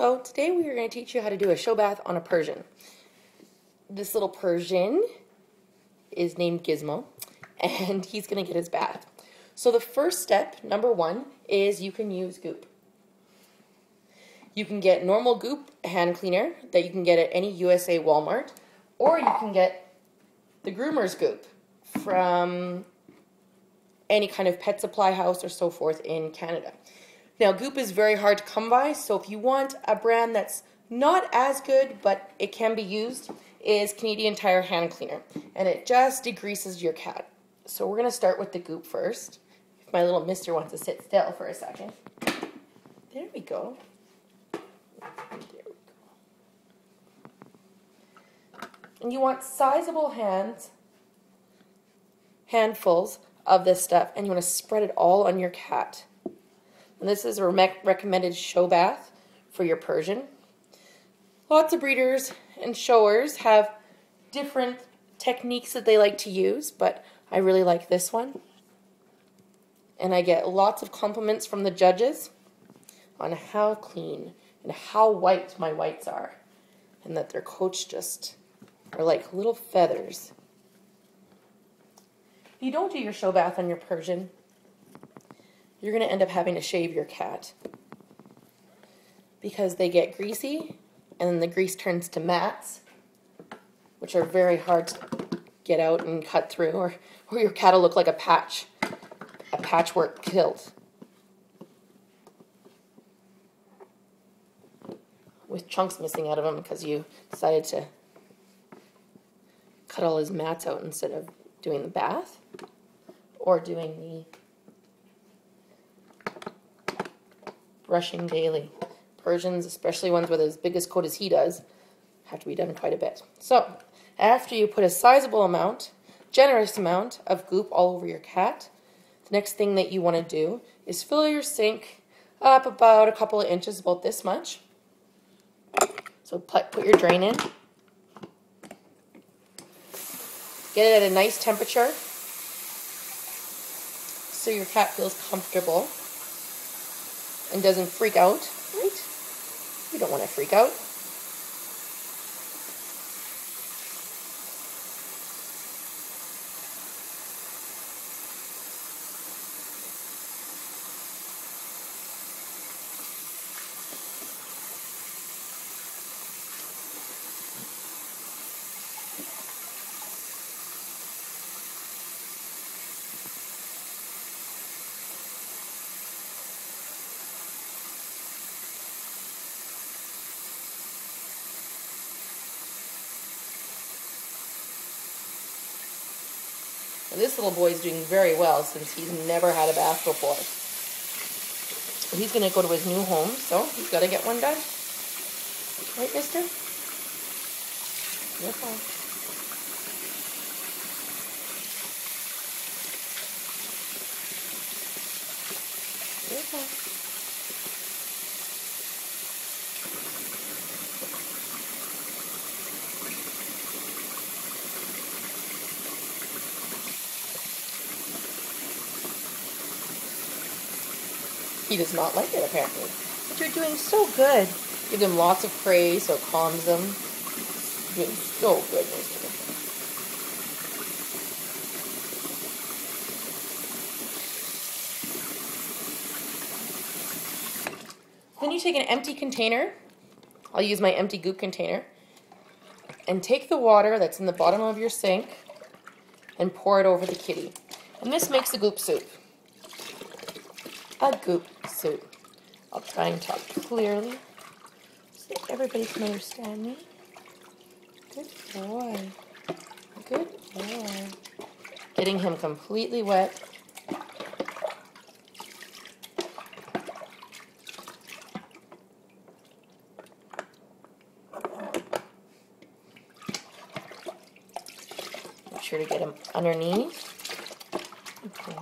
Hello, today we are going to teach you how to do a show bath on a Persian. This little Persian is named Gizmo, and he's going to get his bath. So the first step, number one, is you can use Goop. You can get normal Goop hand cleaner that you can get at any USA Walmart, or you can get the Groomer's Goop from any kind of pet supply house or so forth in Canada. Now, Goop is very hard to come by, so if you want a brand that's not as good, but it can be used, is Canadian Tire Hand Cleaner. And it just degreases your cat. So we're going to start with the Goop first. If my little mister wants to sit still for a second. There we go. And you want sizable handfuls of this stuff, and you want to spread it all on your cat. And this is a recommended show bath for your Persian. Lots of breeders and showers have different techniques that they like to use, but I really like this one. And I get lots of compliments from the judges on how clean and how white my whites are, and that their coats just are like little feathers. If you don't do your show bath on your Persian, you're going to end up having to shave your cat because they get greasy, and then the grease turns to mats, which are very hard to get out and cut through, or your cat will look like a patchwork quilt with chunks missing out of him because you decided to cut all his mats out instead of doing the bath or doing the brushing daily. Persians, especially ones with as big a coat as he does, have to be done quite a bit. So, after you put a sizable amount, generous amount of Goop all over your cat, the next thing that you want to do is fill your sink up about a couple of inches, about this much. So put your drain in. Get it at a nice temperature so your cat feels comfortable and doesn't freak out, right? You don't want to freak out. Now, this little boy is doing very well since he's never had a bath before. He's going to go to his new home, so he's got to get one done. Right, mister? You're fine. You're fine. He does not like it, apparently. But you're doing so good. Give him lots of praise so it calms them. You're doing so good, mister. Then you take an empty container. I'll use my empty Goop container. And take the water that's in the bottom of your sink and pour it over the kitty. And this makes a Goop soup. A Goop soup. I'll try and talk clearly so everybody can understand me. Good boy. Good boy. Getting him completely wet. Make sure to get him underneath. Okay.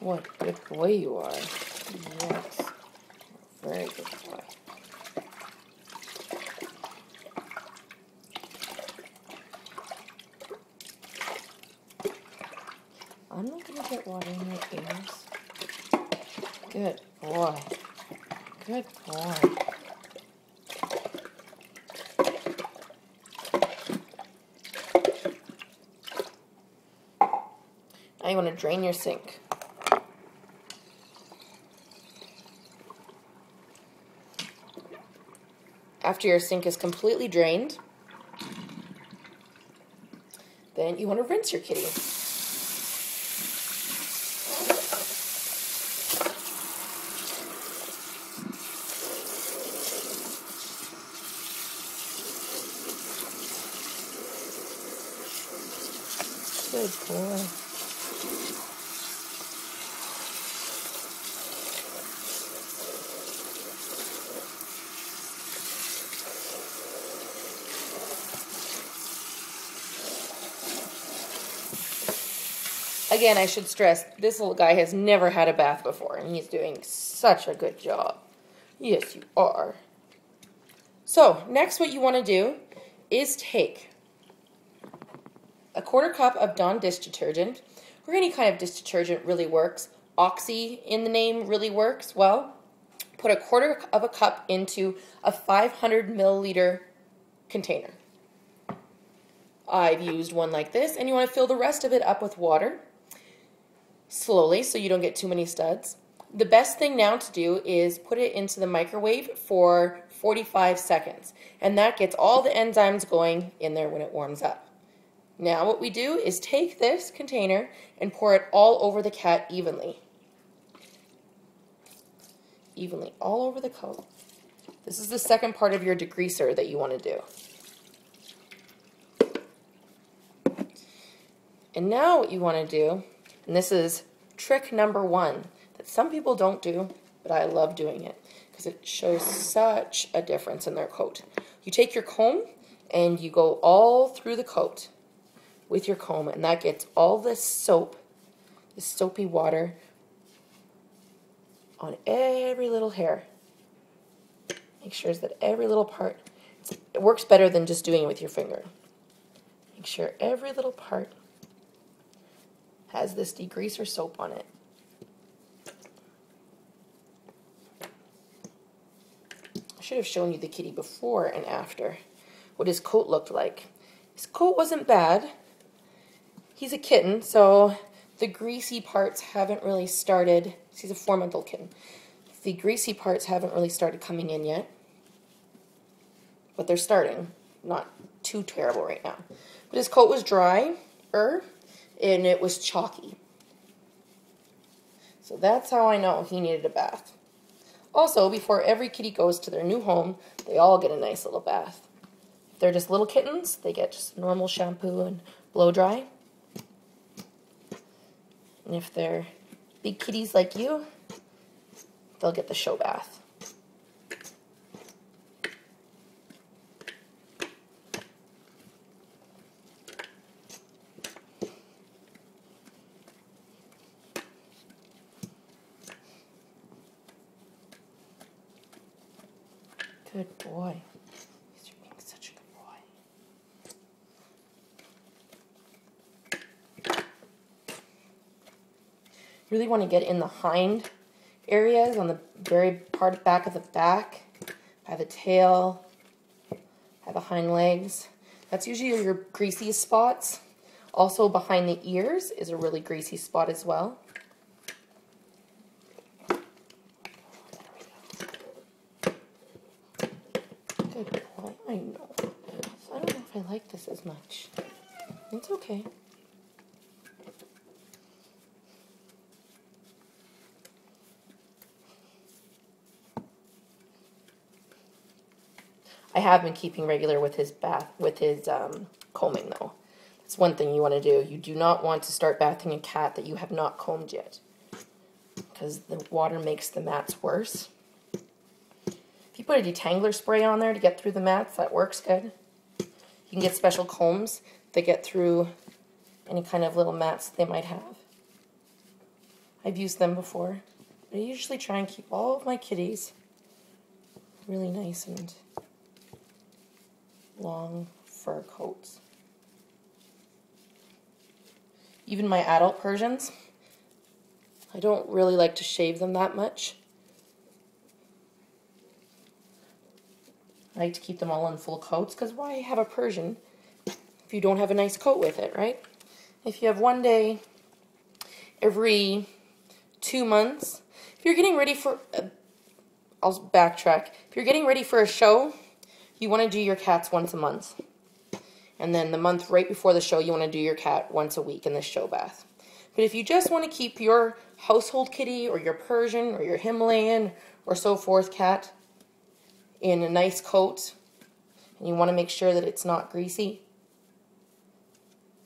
What a good boy you are. Yes. Very good boy. I'm not going to get water in your ears. Good boy. Good boy. Now you want to drain your sink. After your sink is completely drained, then you want to rinse your kitty. Good boy. Again, I should stress, this little guy has never had a bath before, and he's doing such a good job. Yes, you are. So, next what you want to do is take a 1/4 cup of Dawn dish detergent, or any kind of dish detergent really works. Oxy in the name really works well. Put a 1/4 of a cup into a 500 milliliter container. I've used one like this, and you want to fill the rest of it up with water slowly so you don't get too many studs. The best thing now to do is put it into the microwave for 45 seconds, and that gets all the enzymes going in there when it warms up. Now what we do is take this container and pour it all over the cat evenly. Evenly, all over the coat. This is the second part of your degreaser that you want to do. And now what you want to do, and this is trick number 1 that some people don't do, but I love doing it because it shows such a difference in their coat. You take your comb and you go all through the coat with your comb, and that gets all this soap, this soapy water on every little hair. Make sure that every little part, it works better than just doing it with your finger. Make sure every little part has this degreaser soap on it. I should have shown you the kitty before and after, what his coat looked like. His coat wasn't bad. He's a kitten, so the greasy parts haven't really started. He's a 4-month-old kitten. The greasy parts haven't really started coming in yet, but they're starting. Not too terrible right now. But his coat was drier, and it was chalky. So that's how I know he needed a bath. Also, before every kitty goes to their new home, they all get a nice little bath. If they're just little kittens, they get just normal shampoo and blow dry. And if they're big kitties like you, they'll get the show bath. Good boy. You're being such a good boy. You really want to get in the hind areas, on the very back of the back, by the tail, by the hind legs. That's usually your greasiest spots. Also behind the ears is a really greasy spot as well. Good boy. I know. I don't know if I like this as much. It's okay. I have been keeping regular with his combing though. That's one thing you want to do. You do not want to start bathing a cat that you have not combed yet, because the water makes the mats worse. If you put a detangler spray on there to get through the mats, that works good. You can get special combs that get through any kind of little mats they might have. I've used them before. I usually try and keep all of my kitties really nice and long fur coats. Even my adult Persians, I don't really like to shave them that much. I like to keep them all in full coats, because why have a Persian if you don't have a nice coat with it, right? If you have one day every 2 months, if you're getting ready for, I'll backtrack. If you're getting ready for a show, you want to do your cats once a month. And then the month right before the show, you want to do your cat once a week in the show bath. But if you just want to keep your household kitty or your Persian or your Himalayan or so forth cat in a nice coat, and you want to make sure that it's not greasy,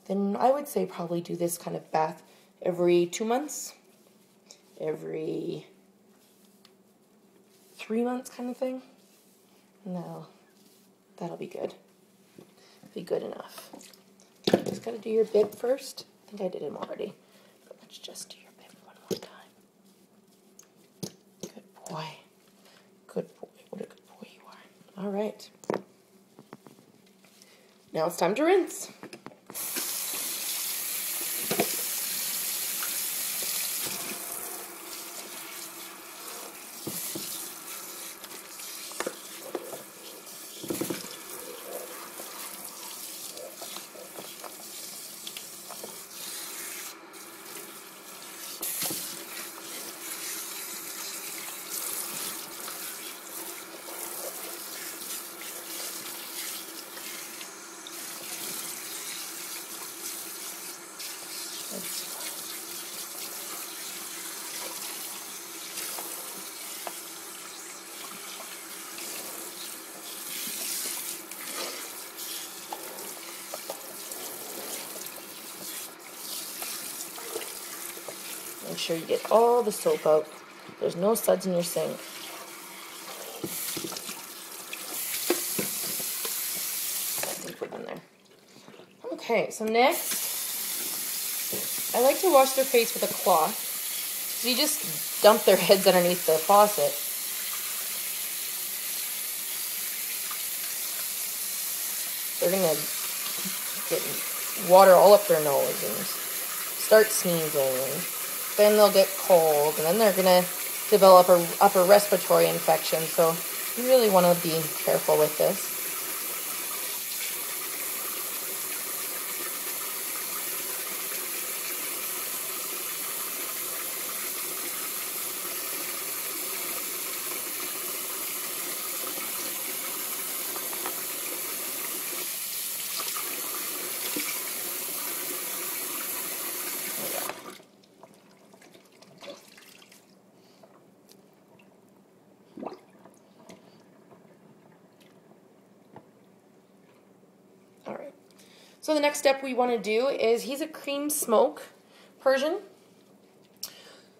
then I would say probably do this kind of bath every 2 months, every 3 months kind of thing. No, that'll be good. Be good enough. Just gotta do your bib first. I think I did him already, but let's just do your bib one more time. Good boy. Good boy. What a good boy you are. All right. Now it's time to rinse. Make sure you get all the soap out. There's no suds in your sink. I think we're done there. Okay, so next, I like to wash their face with a cloth. So you just dump their heads underneath the faucet. They're going to get water all up their nose and start sneezing. Then they'll get cold, and then they're going to develop an upper respiratory infection. So you really want to be careful with this. So the next step we want to do is, he's a cream smoke Persian.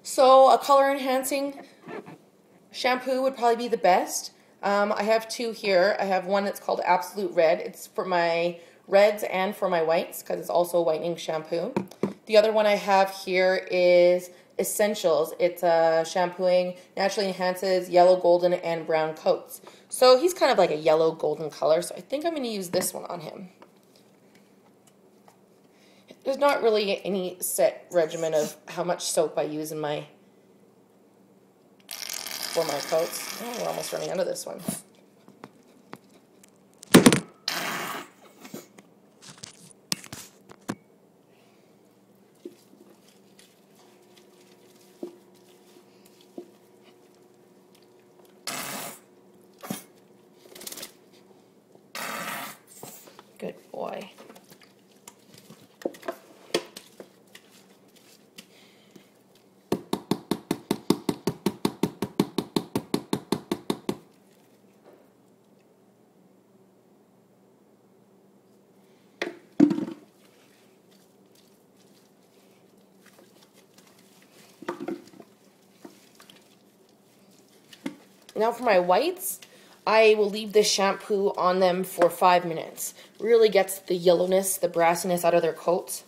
So a color enhancing shampoo would probably be the best. I have two here. I have one that's called Absolute Red. It's for my reds and for my whites because it's also a whitening shampoo. The other one I have here is Essentials. It's shampooing, naturally enhances yellow, golden, and brown coats. So he's kind of like a yellow golden color, so I think I'm going to use this one on him. There's not really any set regimen of how much soap I use in for my coats. Oh, we're almost running out of this one. Good boy. Now for my whites, I will leave this shampoo on them for 5 minutes. Really gets the yellowness, the brassiness out of their coats.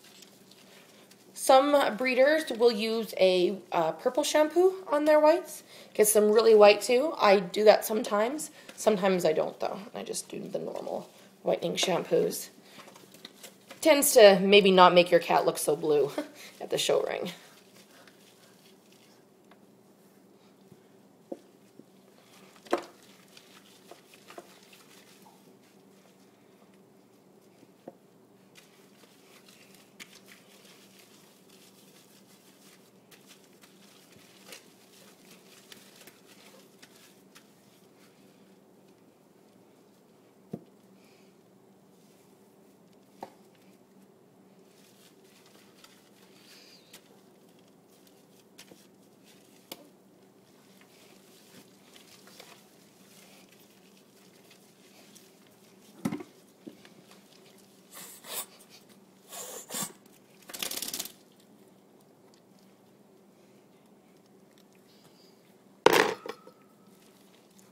Some breeders will use a purple shampoo on their whites. Gets them really white too. I do that sometimes. Sometimes I don't though. I just do the normal whitening shampoos. Tends to maybe not make your cat look so blue at the show ring.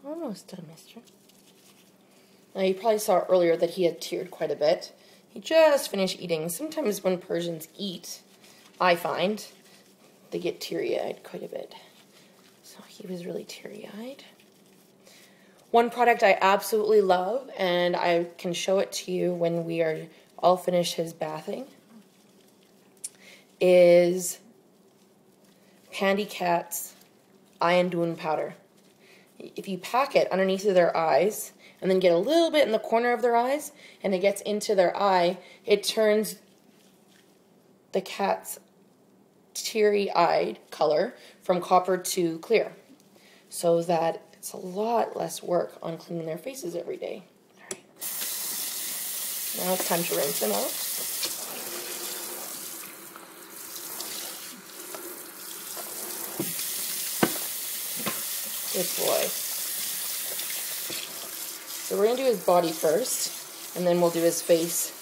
Almost done, mister. Now, you probably saw earlier that he had teared quite a bit. He just finished eating. Sometimes when Persians eat, I find, they get teary-eyed quite a bit. So he was really teary-eyed. One product I absolutely love, and I can show it to you when we are all finished his bathing, is Pandy Cat's Iandun powder. If you pack it underneath of their eyes and then get a little bit in the corner of their eyes and it gets into their eye, it turns the cat's teary-eyed color from copper to clear, so that it's a lot less work on cleaning their faces every day. All right. Now it's time to rinse them out. Good boy. So we're going to do his body first, and then we'll do his face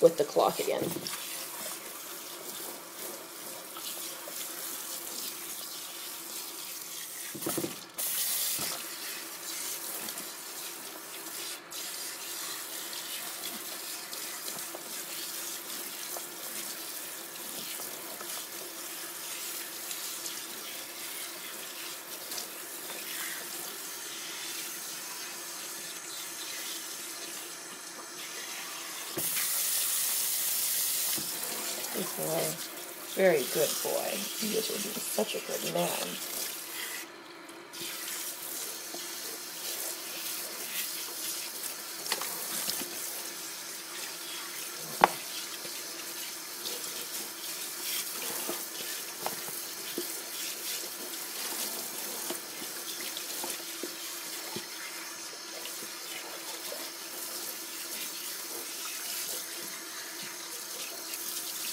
with the cloth again. Good boy. Very good boy. He is being such a good man.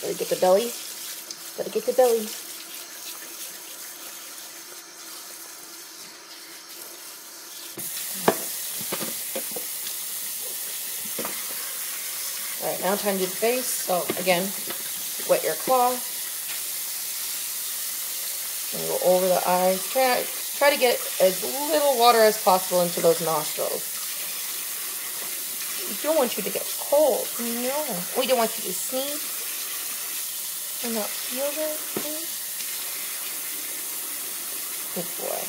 Gotta get the belly. Gotta get the belly. Alright, now time to do the face. So again, wet your cloth. And go over the eyes. Try to get as little water as possible into those nostrils. We don't want you to get cold. No. We don't want you to sneeze. And not feel that thing. Good boy.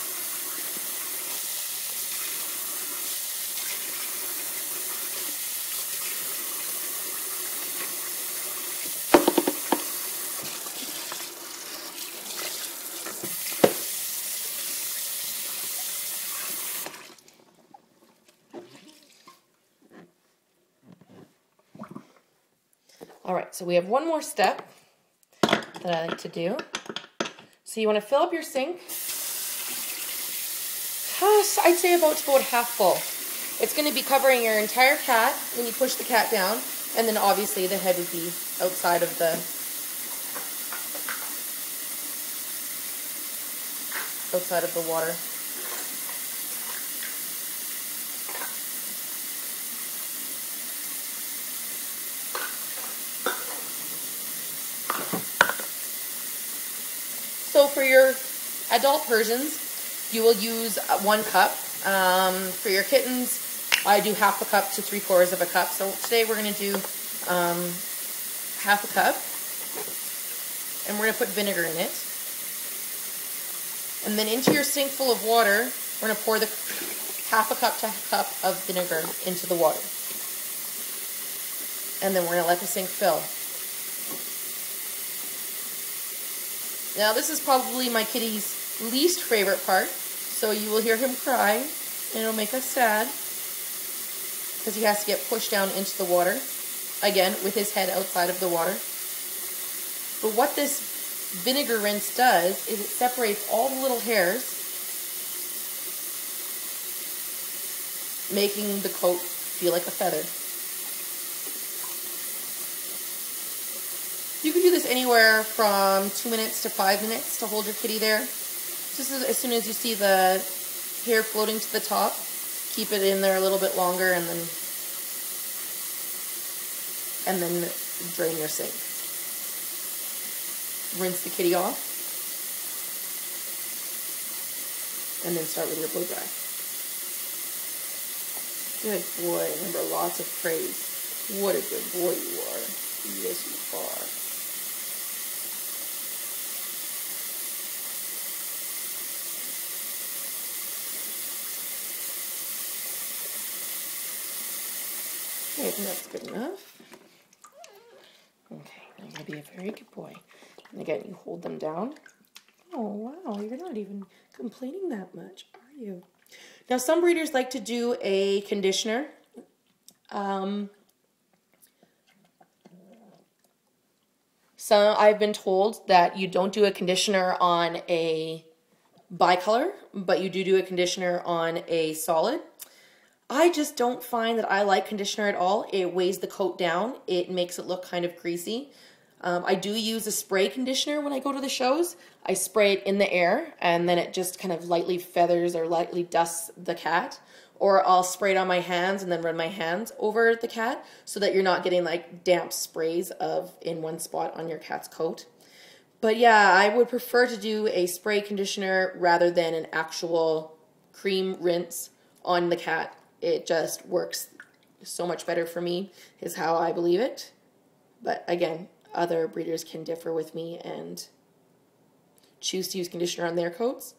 All right, so we have one more step that I like to do. So you want to fill up your sink. I'd say about half full. It's going to be covering your entire cat when you push the cat down, and then obviously the head would be outside of the water. So for your adult Persians, you will use 1 cup. For your kittens, I do half a cup to 3/4 of a cup. So today we're going to do half a cup. and we're going to put vinegar in it. And then into your sink full of water, we're going to pour the half a cup to a cup of vinegar into the water. And then we're going to let the sink fill. Now this is probably my kitty's least favorite part, so you will hear him cry, and it'll make us sad, because he has to get pushed down into the water, again, with his head outside of the water. But what this vinegar rinse does is it separates all the little hairs, making the coat feel like a feather. You can do this anywhere from 2 minutes to 5 minutes to hold your kitty there. Just as soon as you see the hair floating to the top, keep it in there a little bit longer, and then drain your sink. Rinse the kitty off, and then start with your blow dry. Good boy. Remember, lots of praise. What a good boy you are. Yes, you are. Okay, I think that's good enough. Okay, I'm going to be a very good boy. And again, you hold them down. Oh, wow, you're not even complaining that much, are you? Now, some breeders like to do a conditioner. So I've been told that you don't do a conditioner on a bicolor, but you do a conditioner on a solid. I just don't find that I like conditioner at all. It weighs the coat down. It makes it look kind of greasy. I do use a spray conditioner when I go to the shows. I spray it in the air, and then it just kind of lightly feathers or lightly dusts the cat. Or I'll spray it on my hands and then run my hands over the cat so that you're not getting like damp sprays in one spot on your cat's coat. But yeah, I would prefer to do a spray conditioner rather than an actual cream rinse on the cat. It just works so much better for me, is how I believe it. But again, other breeders can differ with me and choose to use conditioner on their coats.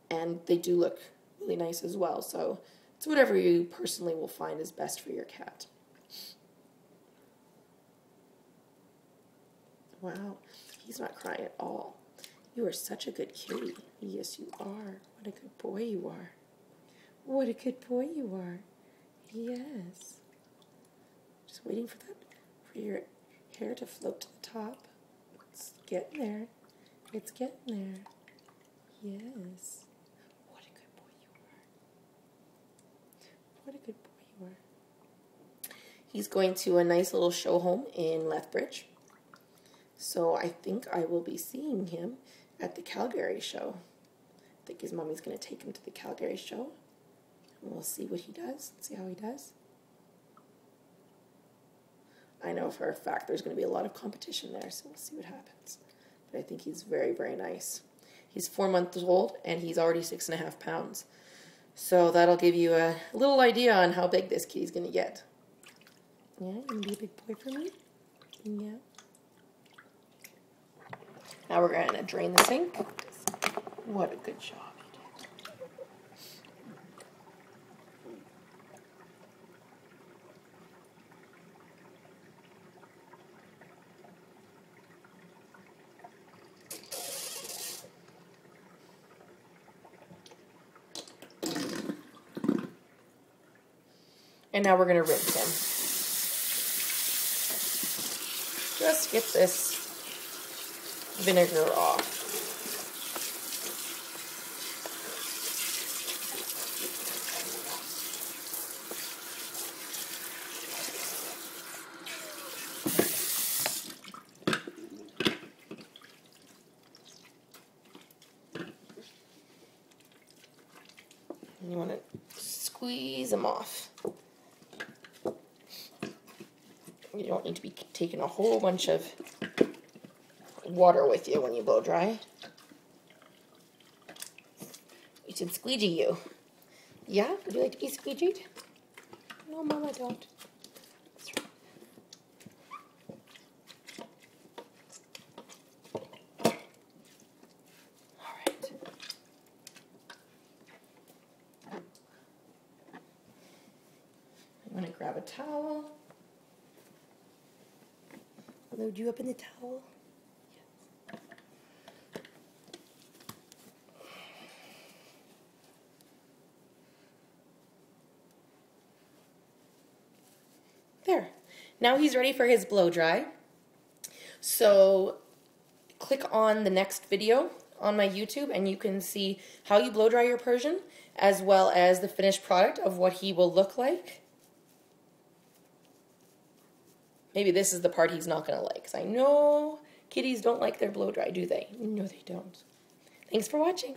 And they do look really nice as well. So it's whatever you personally will find is best for your cat. Wow, he's not crying at all. You are such a good kitty. Yes, you are. What a good boy you are. What a good boy you are. Yes. Just waiting for your hair to float to the top. It's getting there. It's getting there. Yes. What a good boy you are. What a good boy you are. He's going to a nice little show home in Lethbridge. So I think I will be seeing him at the Calgary show. I think his mommy's going to take him to the Calgary show. And we'll see what he does, see how he does. I know for a fact there's going to be a lot of competition there, so we'll see what happens. But I think he's very, very nice. He's 4 months old, and he's already 6.5 pounds. So that'll give you a little idea on how big this kitty's going to get. Yeah, you going to be a big boy for me? Yeah. Now we're going to drain the sink. What a good job you did. And now we're going to rinse him. Just get this vinegar off. And you want to squeeze them off. You don't need to be taking a whole bunch of water with you when you blow dry. You should squeegee you. Yeah? Would you like to be squeegeed? No, Mama, don't. That's right. grab a towel. Load you up in the towel. Yes. There. Now he's ready for his blow dry. So click on the next video on my YouTube and you can see how you blow dry your Persian as well as the finished product of what he will look like. Maybe this is the part he's not going to like, because I know kitties don't like their blow dry, do they? No, they don't. Thanks for watching.